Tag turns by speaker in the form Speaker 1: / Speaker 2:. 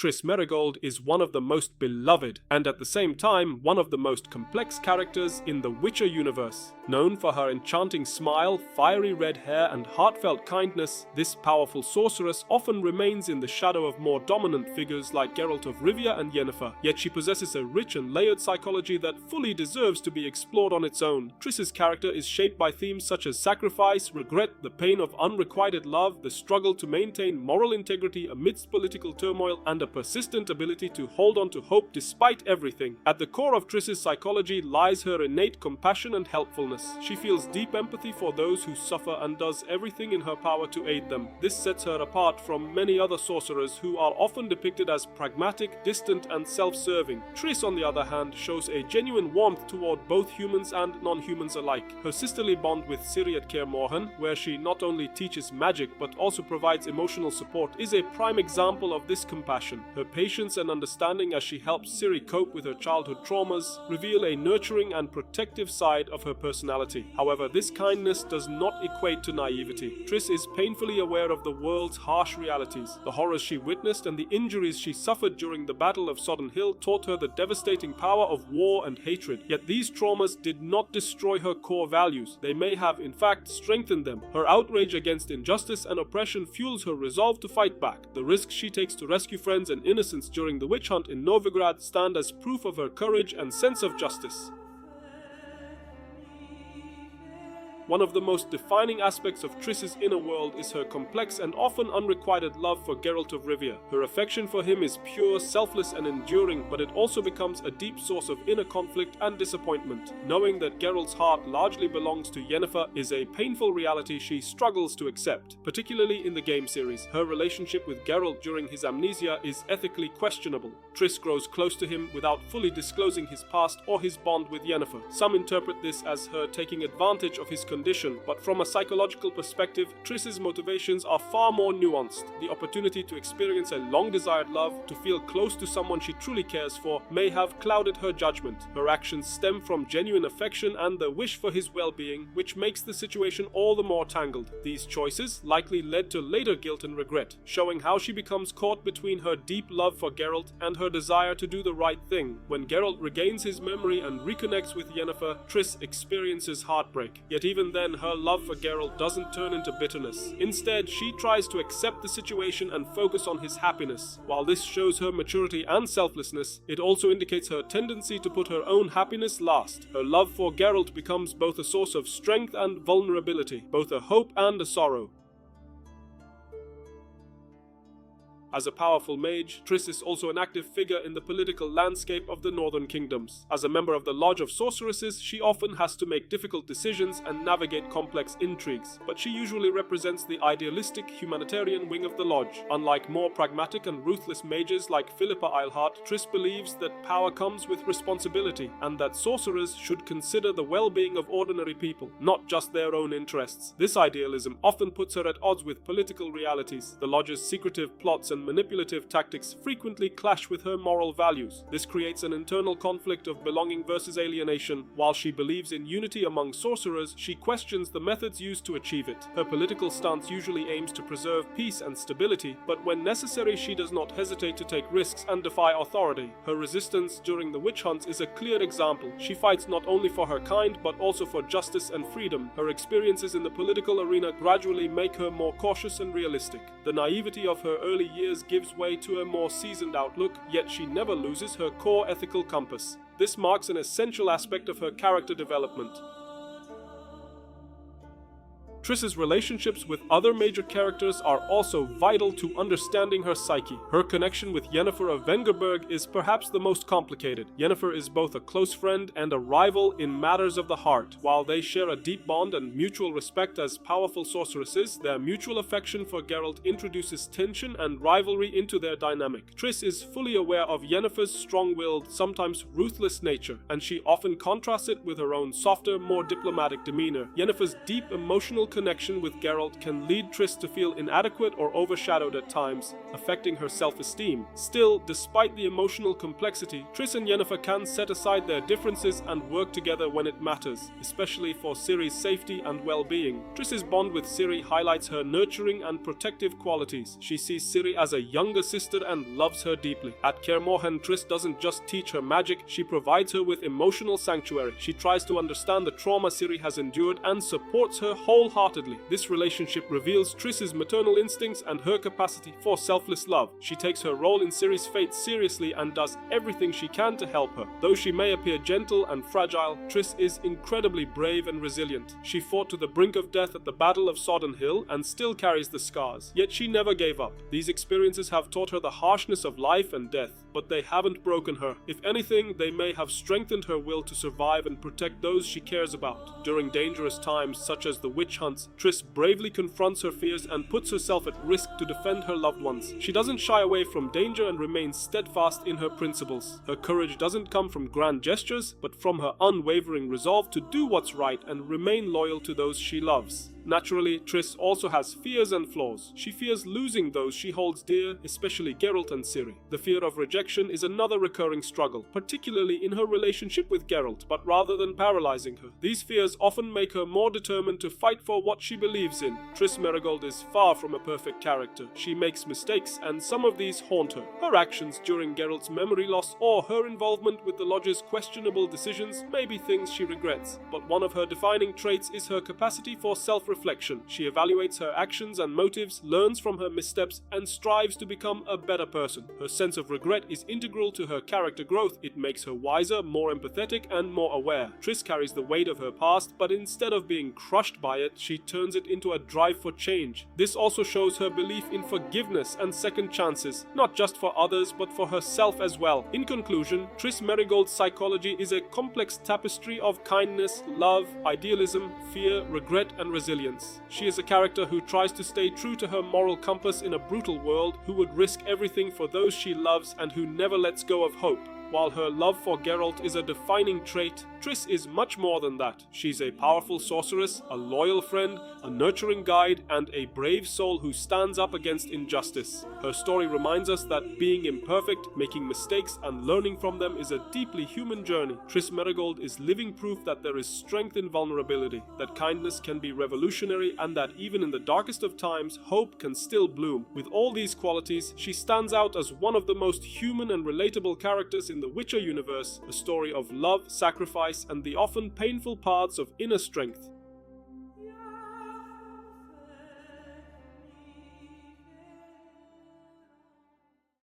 Speaker 1: Triss Merigold is one of the most beloved, and at the same time, one of the most complex characters in the Witcher universe. Known for her enchanting smile, fiery red hair, and heartfelt kindness, this powerful sorceress often remains in the shadow of more dominant figures like Geralt of Rivia and Yennefer, yet she possesses a rich and layered psychology that fully deserves to be explored on its own. Triss's character is shaped by themes such as sacrifice, regret, the pain of unrequited love, the struggle to maintain moral integrity amidst political turmoil, and a persistent ability to hold on to hope despite everything. At the core of Triss's psychology lies her innate compassion and helpfulness. She feels deep empathy for those who suffer and does everything in her power to aid them. This sets her apart from many other sorcerers who are often depicted as pragmatic, distant, and self-serving. Triss, on the other hand, shows a genuine warmth toward both humans and non-humans alike. Her sisterly bond with Ciri at Kaer Morhen, where she not only teaches magic but also provides emotional support, is a prime example of this compassion. Her patience and understanding as she helps Ciri cope with her childhood traumas reveal a nurturing and protective side of her personality. However, this kindness does not equate to naivety. Triss is painfully aware of the world's harsh realities. The horrors she witnessed and the injuries she suffered during the Battle of Sodden Hill taught her the devastating power of war and hatred. Yet these traumas did not destroy her core values. They may have, in fact, strengthened them. Her outrage against injustice and oppression fuels her resolve to fight back. The risks she takes to rescue friends and innocents during the witch hunt in Novigrad stand as proof of her courage and sense of justice. One of the most defining aspects of Triss's inner world is her complex and often unrequited love for Geralt of Rivia. Her affection for him is pure, selfless, and enduring, but it also becomes a deep source of inner conflict and disappointment. Knowing that Geralt's heart largely belongs to Yennefer is a painful reality she struggles to accept, particularly in the game series. Her relationship with Geralt during his amnesia is ethically questionable. Triss grows close to him without fully disclosing his past or his bond with Yennefer. Some interpret this as her taking advantage of his condition, but from a psychological perspective, Triss's motivations are far more nuanced. The opportunity to experience a long-desired love, to feel close to someone she truly cares for, may have clouded her judgment. Her actions stem from genuine affection and the wish for his well-being, which makes the situation all the more tangled. These choices likely led to later guilt and regret, showing how she becomes caught between her deep love for Geralt and her desire to do the right thing. When Geralt regains his memory and reconnects with Yennefer, Triss experiences heartbreak. Yet even then, her love for Geralt doesn't turn into bitterness. Instead, she tries to accept the situation and focus on his happiness. While this shows her maturity and selflessness, it also indicates her tendency to put her own happiness last. Her love for Geralt becomes both a source of strength and vulnerability, both a hope and a sorrow. As a powerful mage, Triss is also an active figure in the political landscape of the Northern Kingdoms. As a member of the Lodge of Sorceresses, she often has to make difficult decisions and navigate complex intrigues, but she usually represents the idealistic, humanitarian wing of the Lodge. Unlike more pragmatic and ruthless mages like Philippa Eilhart, Triss believes that power comes with responsibility, and that sorcerers should consider the well-being of ordinary people, not just their own interests. This idealism often puts her at odds with political realities. The Lodge's secretive plots and manipulative tactics frequently clash with her moral values. This creates an internal conflict of belonging versus alienation. While she believes in unity among sorcerers, she questions the methods used to achieve it. Her political stance usually aims to preserve peace and stability, but when necessary she does not hesitate to take risks and defy authority. Her resistance during the witch hunts is a clear example. She fights not only for her kind, but also for justice and freedom. Her experiences in the political arena gradually make her more cautious and realistic. The naivety of her early years gives way to a more seasoned outlook, yet she never loses her core ethical compass. This marks an essential aspect of her character development. Triss's relationships with other major characters are also vital to understanding her psyche. Her connection with Yennefer of Vengerberg is perhaps the most complicated. Yennefer is both a close friend and a rival in matters of the heart. While they share a deep bond and mutual respect as powerful sorceresses, their mutual affection for Geralt introduces tension and rivalry into their dynamic. Triss is fully aware of Yennefer's strong-willed, sometimes ruthless nature, and she often contrasts it with her own softer, more diplomatic demeanor. Yennefer's deep emotional connection with Geralt can lead Triss to feel inadequate or overshadowed at times, affecting her self-esteem. Still, despite the emotional complexity, Triss and Yennefer can set aside their differences and work together when it matters, especially for Ciri's safety and well-being. Triss's bond with Ciri highlights her nurturing and protective qualities. She sees Ciri as a younger sister and loves her deeply. At Kaer Morhen, Triss doesn't just teach her magic, she provides her with emotional sanctuary. She tries to understand the trauma Ciri has endured and supports her wholeheartedly. This relationship reveals Triss's maternal instincts and her capacity for selfless love. She takes her role in Ciri's fate seriously and does everything she can to help her. Though she may appear gentle and fragile, Triss is incredibly brave and resilient. She fought to the brink of death at the Battle of Sodden Hill and still carries the scars. Yet she never gave up. These experiences have taught her the harshness of life and death, but they haven't broken her. If anything, they may have strengthened her will to survive and protect those she cares about. During dangerous times, such as the witch hunts, Triss bravely confronts her fears and puts herself at risk to defend her loved ones. She doesn't shy away from danger and remains steadfast in her principles. Her courage doesn't come from grand gestures, but from her unwavering resolve to do what's right and remain loyal to those she loves. Naturally, Triss also has fears and flaws. She fears losing those she holds dear, especially Geralt and Ciri. The fear of rejection is another recurring struggle, particularly in her relationship with Geralt, but rather than paralyzing her, these fears often make her more determined to fight for what she believes in. Triss Merigold is far from a perfect character. She makes mistakes, and some of these haunt her. Her actions during Geralt's memory loss or her involvement with the Lodge's questionable decisions may be things she regrets, but one of her defining traits is her capacity for self-reflection. She evaluates her actions and motives, learns from her missteps, and strives to become a better person. Her sense of regret is integral to her character growth. It makes her wiser, more empathetic, and more aware. Triss carries the weight of her past, but instead of being crushed by it, she turns it into a drive for change. This also shows her belief in forgiveness and second chances, not just for others, but for herself as well. In conclusion, Triss Merigold's psychology is a complex tapestry of kindness, love, idealism, fear, regret, and resilience. She is a character who tries to stay true to her moral compass in a brutal world, who would risk everything for those she loves, and who never lets go of hope. While her love for Geralt is a defining trait, Triss is much more than that. She's a powerful sorceress, a loyal friend, a nurturing guide, and a brave soul who stands up against injustice. Her story reminds us that being imperfect, making mistakes, and learning from them is a deeply human journey. Triss Merigold is living proof that there is strength in vulnerability, that kindness can be revolutionary, and that even in the darkest of times, hope can still bloom. With all these qualities, she stands out as one of the most human and relatable characters in the Witcher universe, a story of love, sacrifice, and the often painful paths of inner strength.